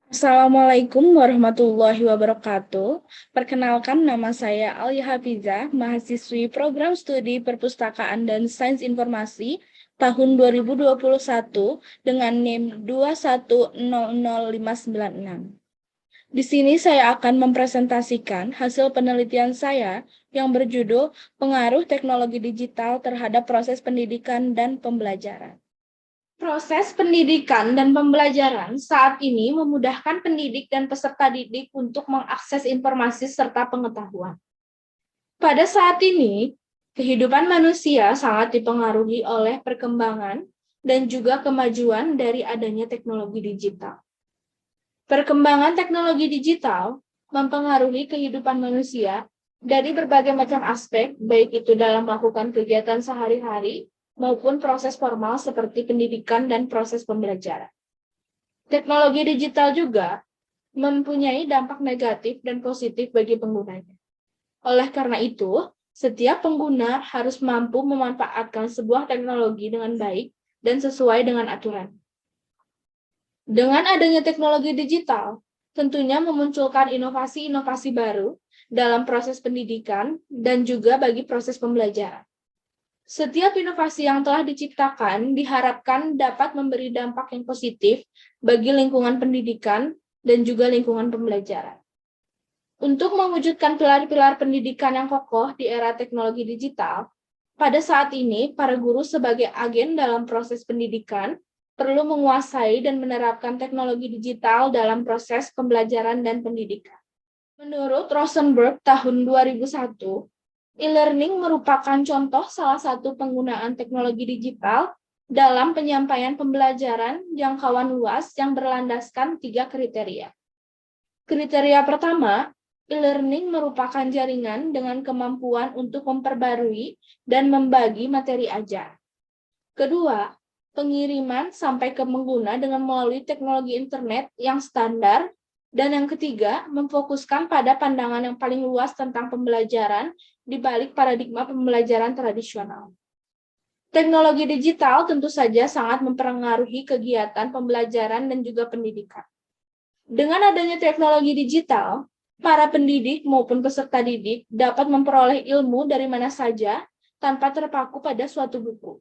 Assalamualaikum warahmatullahi wabarakatuh. Perkenalkan, nama saya Alia Hafizah, mahasiswi Program Studi Perpustakaan dan Sains Informasi tahun 2021 dengan NIM 2100596. Di sini saya akan mempresentasikan hasil penelitian saya yang berjudul Pengaruh Teknologi Digital terhadap Proses Pendidikan dan Pembelajaran. Proses pendidikan dan pembelajaran saat ini memudahkan pendidik dan peserta didik untuk mengakses informasi serta pengetahuan. Pada saat ini, kehidupan manusia sangat dipengaruhi oleh perkembangan dan juga kemajuan dari adanya teknologi digital. Perkembangan teknologi digital mempengaruhi kehidupan manusia dari berbagai macam aspek, baik itu dalam melakukan kegiatan sehari-hari maupun proses formal seperti pendidikan dan proses pembelajaran. Teknologi digital juga mempunyai dampak negatif dan positif bagi penggunanya. Oleh karena itu, setiap pengguna harus mampu memanfaatkan sebuah teknologi dengan baik dan sesuai dengan aturan. Dengan adanya teknologi digital, tentunya memunculkan inovasi-inovasi baru dalam proses pendidikan dan juga bagi proses pembelajaran. Setiap inovasi yang telah diciptakan diharapkan dapat memberi dampak yang positif bagi lingkungan pendidikan dan juga lingkungan pembelajaran. Untuk mewujudkan pilar-pilar pendidikan yang kokoh di era teknologi digital, pada saat ini para guru sebagai agen dalam proses pendidikan perlu menguasai dan menerapkan teknologi digital dalam proses pembelajaran dan pendidikan. Menurut Rosenberg tahun 2001, e-learning merupakan contoh salah satu penggunaan teknologi digital dalam penyampaian pembelajaran jangkauan luas yang berlandaskan 3 kriteria. Kriteria pertama, e-learning merupakan jaringan dengan kemampuan untuk memperbarui dan membagi materi ajar. Kedua, pengiriman sampai ke pengguna dengan melalui teknologi internet yang standar. Dan yang ketiga, memfokuskan pada pandangan yang paling luas tentang pembelajaran di balik paradigma pembelajaran tradisional. Teknologi digital tentu saja sangat mempengaruhi kegiatan pembelajaran dan juga pendidikan. Dengan adanya teknologi digital, para pendidik maupun peserta didik dapat memperoleh ilmu dari mana saja tanpa terpaku pada suatu buku.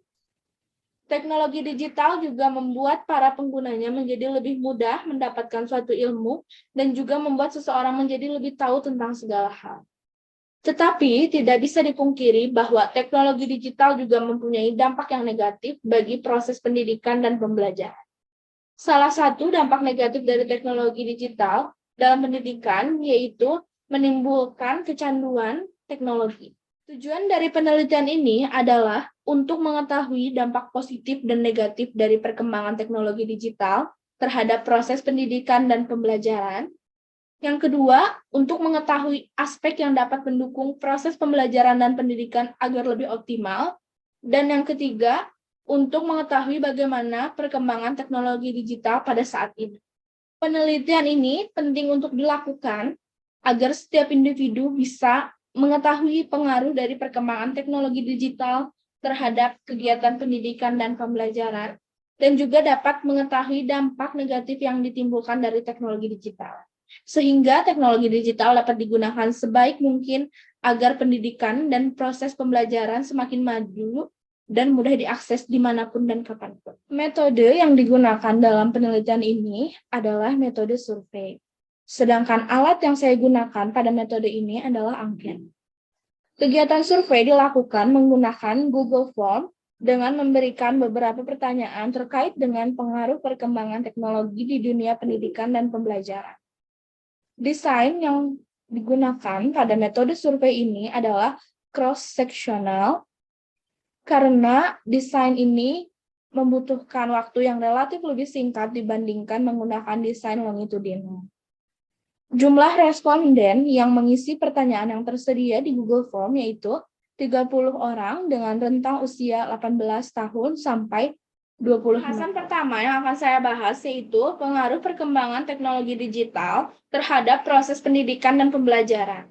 Teknologi digital juga membuat para penggunanya menjadi lebih mudah mendapatkan suatu ilmu dan juga membuat seseorang menjadi lebih tahu tentang segala hal. Tetapi tidak bisa dipungkiri bahwa teknologi digital juga mempunyai dampak yang negatif bagi proses pendidikan dan pembelajaran. Salah satu dampak negatif dari teknologi digital dalam pendidikan yaitu menimbulkan kecanduan teknologi. Tujuan dari penelitian ini adalah untuk mengetahui dampak positif dan negatif dari perkembangan teknologi digital terhadap proses pendidikan dan pembelajaran. Yang kedua, untuk mengetahui aspek yang dapat mendukung proses pembelajaran dan pendidikan agar lebih optimal. Dan yang ketiga, untuk mengetahui bagaimana perkembangan teknologi digital pada saat ini. Penelitian ini penting untuk dilakukan agar setiap individu bisa mengetahui pengaruh dari perkembangan teknologi digital terhadap kegiatan pendidikan dan pembelajaran, dan juga dapat mengetahui dampak negatif yang ditimbulkan dari teknologi digital. Sehingga teknologi digital dapat digunakan sebaik mungkin agar pendidikan dan proses pembelajaran semakin maju dan mudah diakses dimanapun dan kapanpun. Metode yang digunakan dalam penelitian ini adalah metode survei. Sedangkan alat yang saya gunakan pada metode ini adalah angket. Kegiatan survei dilakukan menggunakan Google Form dengan memberikan beberapa pertanyaan terkait dengan pengaruh perkembangan teknologi di dunia pendidikan dan pembelajaran. Desain yang digunakan pada metode survei ini adalah cross-sectional karena desain ini membutuhkan waktu yang relatif lebih singkat dibandingkan menggunakan desain longitudinal. Jumlah responden yang mengisi pertanyaan yang tersedia di Google Form yaitu 30 orang dengan rentang usia 18 tahun sampai 20. Bahasan pertama yang akan saya bahas yaitu pengaruh perkembangan teknologi digital terhadap proses pendidikan dan pembelajaran.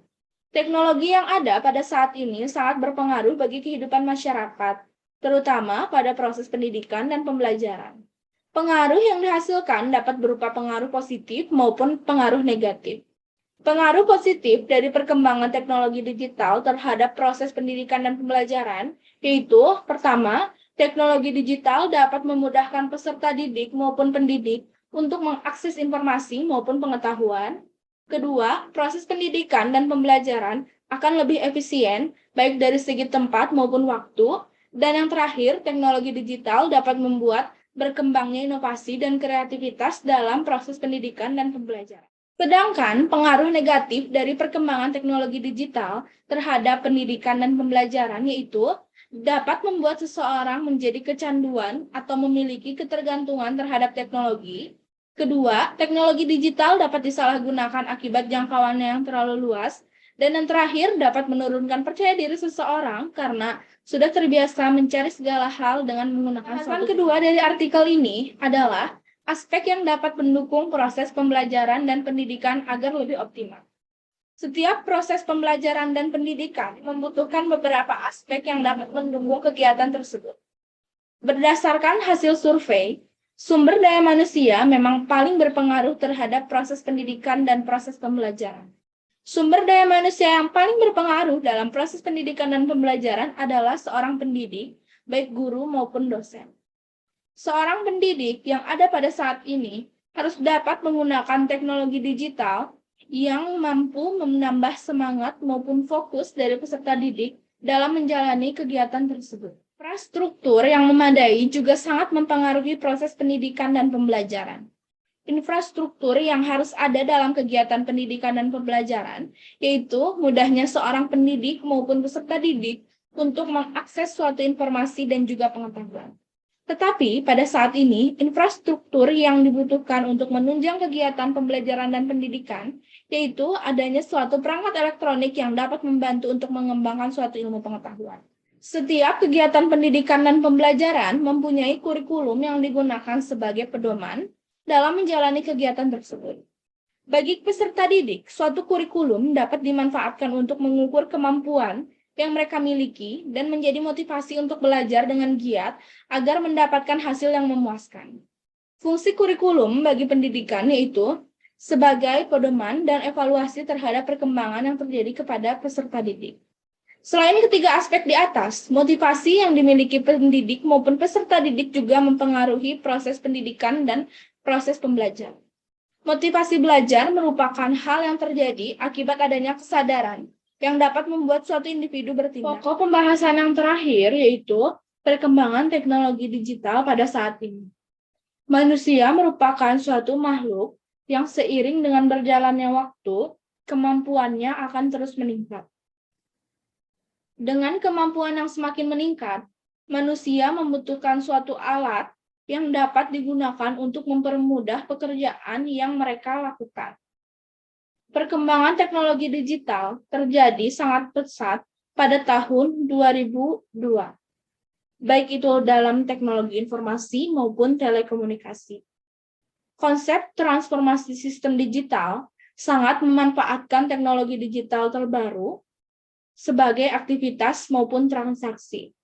Teknologi yang ada pada saat ini sangat berpengaruh bagi kehidupan masyarakat, terutama pada proses pendidikan dan pembelajaran. Pengaruh yang dihasilkan dapat berupa pengaruh positif maupun pengaruh negatif. Pengaruh positif dari perkembangan teknologi digital terhadap proses pendidikan dan pembelajaran, yaitu pertama, teknologi digital dapat memudahkan peserta didik maupun pendidik untuk mengakses informasi maupun pengetahuan. Kedua, proses pendidikan dan pembelajaran akan lebih efisien, baik dari segi tempat maupun waktu. Dan yang terakhir, teknologi digital dapat membuat berkembangnya inovasi dan kreativitas dalam proses pendidikan dan pembelajaran. Sedangkan pengaruh negatif dari perkembangan teknologi digital terhadap pendidikan dan pembelajaran yaitu dapat membuat seseorang menjadi kecanduan atau memiliki ketergantungan terhadap teknologi. Kedua, teknologi digital dapat disalahgunakan akibat jangkauannya yang terlalu luas. Dan yang terakhir, dapat menurunkan percaya diri seseorang karena sudah terbiasa mencari segala hal dengan menggunakan suatu. Kedua dari artikel ini adalah aspek yang dapat mendukung proses pembelajaran dan pendidikan agar lebih optimal. Setiap proses pembelajaran dan pendidikan membutuhkan beberapa aspek yang dapat mendukung kegiatan tersebut. Berdasarkan hasil survei, sumber daya manusia memang paling berpengaruh terhadap proses pendidikan dan proses pembelajaran. Sumber daya manusia yang paling berpengaruh dalam proses pendidikan dan pembelajaran adalah seorang pendidik, baik guru maupun dosen. Seorang pendidik yang ada pada saat ini harus dapat menggunakan teknologi digital yang mampu menambah semangat maupun fokus dari peserta didik dalam menjalani kegiatan tersebut. Infrastruktur yang memadai juga sangat mempengaruhi proses pendidikan dan pembelajaran. Infrastruktur yang harus ada dalam kegiatan pendidikan dan pembelajaran, yaitu mudahnya seorang pendidik maupun peserta didik untuk mengakses suatu informasi dan juga pengetahuan. Tetapi pada saat ini, infrastruktur yang dibutuhkan untuk menunjang kegiatan pembelajaran dan pendidikan, yaitu adanya suatu perangkat elektronik yang dapat membantu untuk mengembangkan suatu ilmu pengetahuan. Setiap kegiatan pendidikan dan pembelajaran mempunyai kurikulum yang digunakan sebagai pedoman dalam menjalani kegiatan tersebut. Bagi peserta didik, suatu kurikulum dapat dimanfaatkan untuk mengukur kemampuan yang mereka miliki dan menjadi motivasi untuk belajar dengan giat agar mendapatkan hasil yang memuaskan. Fungsi kurikulum bagi pendidikan yaitu sebagai pedoman dan evaluasi terhadap perkembangan yang terjadi kepada peserta didik. Selain ketiga aspek di atas, motivasi yang dimiliki pendidik maupun peserta didik juga mempengaruhi proses pendidikan dan proses pembelajaran. Motivasi belajar merupakan hal yang terjadi akibat adanya kesadaran yang dapat membuat suatu individu bertindak. Pokok pembahasan yang terakhir yaitu perkembangan teknologi digital pada saat ini. Manusia merupakan suatu makhluk yang seiring dengan berjalannya waktu, kemampuannya akan terus meningkat. Dengan kemampuan yang semakin meningkat, manusia membutuhkan suatu alat yang dapat digunakan untuk mempermudah pekerjaan yang mereka lakukan. Perkembangan teknologi digital terjadi sangat pesat pada tahun 2002, baik itu dalam teknologi informasi maupun telekomunikasi. Konsep transformasi sistem digital sangat memanfaatkan teknologi digital terbaru sebagai aktivitas maupun transaksi.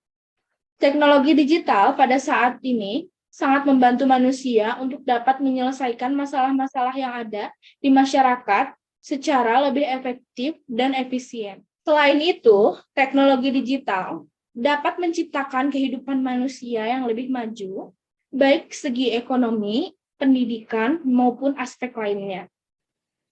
Teknologi digital pada saat ini sangat membantu manusia untuk dapat menyelesaikan masalah-masalah yang ada di masyarakat secara lebih efektif dan efisien. Selain itu, teknologi digital dapat menciptakan kehidupan manusia yang lebih maju, baik segi ekonomi, pendidikan, maupun aspek lainnya.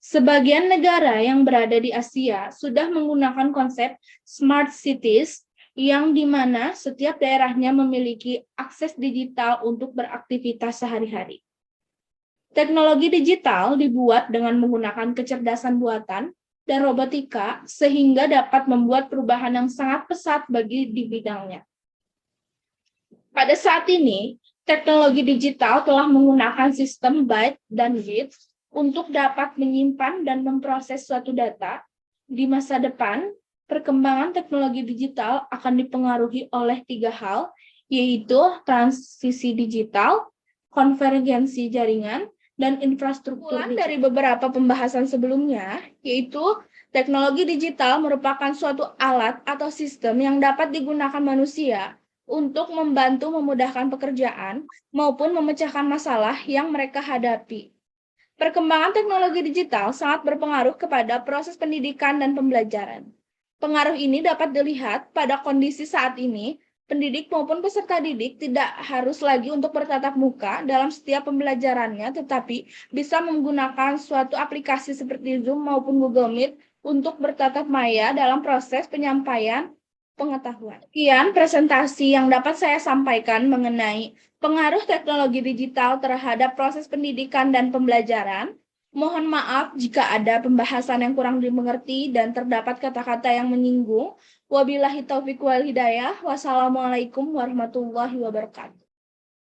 Sebagian negara yang berada di Asia sudah menggunakan konsep smart cities yang di mana setiap daerahnya memiliki akses digital untuk beraktivitas sehari-hari. Teknologi digital dibuat dengan menggunakan kecerdasan buatan dan robotika sehingga dapat membuat perubahan yang sangat pesat bagi di bidangnya. Pada saat ini, teknologi digital telah menggunakan sistem byte dan bit untuk dapat menyimpan dan memproses suatu data. Di masa depan, perkembangan teknologi digital akan dipengaruhi oleh 3 hal, yaitu transisi digital, konvergensi jaringan, dan infrastruktur. Dari beberapa pembahasan sebelumnya, yaitu teknologi digital merupakan suatu alat atau sistem yang dapat digunakan manusia untuk membantu memudahkan pekerjaan maupun memecahkan masalah yang mereka hadapi. Perkembangan teknologi digital sangat berpengaruh kepada proses pendidikan dan pembelajaran. Pengaruh ini dapat dilihat pada kondisi saat ini, pendidik maupun peserta didik tidak harus lagi untuk bertatap muka dalam setiap pembelajarannya, tetapi bisa menggunakan suatu aplikasi seperti Zoom maupun Google Meet untuk bertatap maya dalam proses penyampaian pengetahuan. Sekian presentasi yang dapat saya sampaikan mengenai pengaruh teknologi digital terhadap proses pendidikan dan pembelajaran. Mohon maaf jika ada pembahasan yang kurang dimengerti dan terdapat kata-kata yang menyinggung. Wabillahi taufiq wal hidayah. Wassalamualaikum warahmatullahi wabarakatuh.